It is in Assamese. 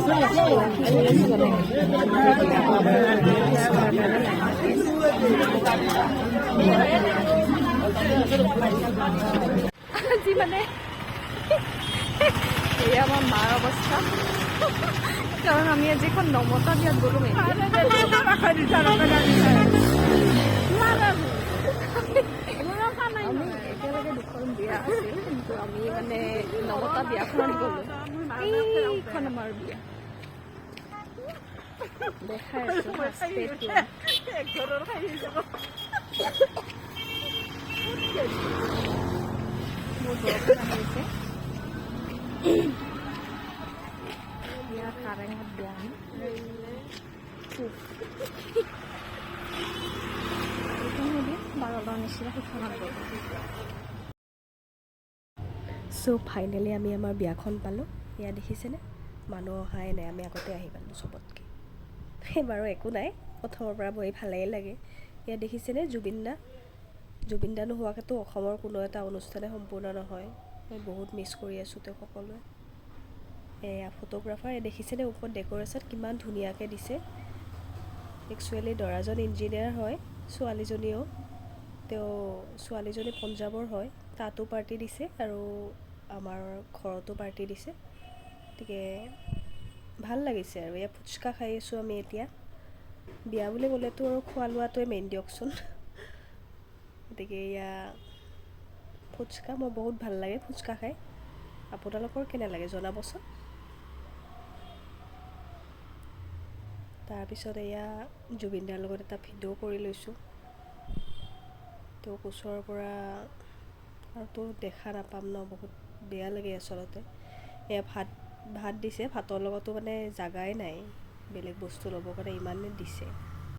আজি মানে এয়া আমাৰ মাৰ অৱস্থা, কাৰণ আমি আজি এখন নমতা বিয়াত গ'লো। আমি একেলগে দুখন বিয়া আছিল, কিন্তু আমি মানে নমতা বিয়াখনত গ'লো। এইখন আমাৰ বিয়া দেখাই আছো। মোৰ বৰষুণ আহি আছে। বিয়া কাৰেঙত বিয়া বাৰলৰ নিচিনা সেইখনত গ'লো। চ' ফাইনেলি আমি আমাৰ বিয়াখন পালোঁ। এয়া দেখিছেনে, মানুহ অহাই নাই, আমি আগতে আহি পালোঁ চবতকৈ। বাৰু একো নাই, প্ৰথমৰ পৰা বহি ভালেই লাগে। ইয়াত দেখিছেনে জুবিন দা নোহোৱাকৈতো অসমৰ কোনো এটা অনুষ্ঠানে সম্পূৰ্ণ নহয়। মই বহুত মিছ কৰি আছোঁ তেওঁক সকলোৱে। এয়া ফটোগ্ৰাফাৰ, দেখিছেনে ওপৰত ডেক'ৰেশ্যন কিমান ধুনীয়াকৈ দিছে। একচুৱেলি দৰাজন ইঞ্জিনিয়াৰ হয়, ছোৱালীজনীও। ছোৱালীজনী পঞ্জাৱৰ হয়, তাতো পাৰ্টি দিছে আৰু আমাৰ ঘৰতো পাৰ্টি দিছে। গতিকে ভাল লাগিছে আৰু। এয়া ফুচকা খাই আছোঁ আমি এতিয়া। বিয়া বুলি ক'লেতো আৰু খোৱা লোৱাটোৱে মেইন দিয়কচোন। গতিকে এয়া ফুচকা, মোৰ বহুত ভাল লাগে ফুচকা খাই। আপোনালোকৰ কেনে লাগে জনাবচোন। তাৰপিছত এয়া জুবিন দাৰ লগত এটা ভিডিঅ' কৰি লৈছোঁ। তেওঁক ওচৰৰ পৰা আৰু তো দেখা নাপাম ন, বহুত বেয়া লাগে আচলতে। এয়া ভাত দিছে, ভাতৰ লগতো মানে জাগাই নাই বেলেগ বস্তু ল'বৰ কাৰণে, ইমানেই দিছে।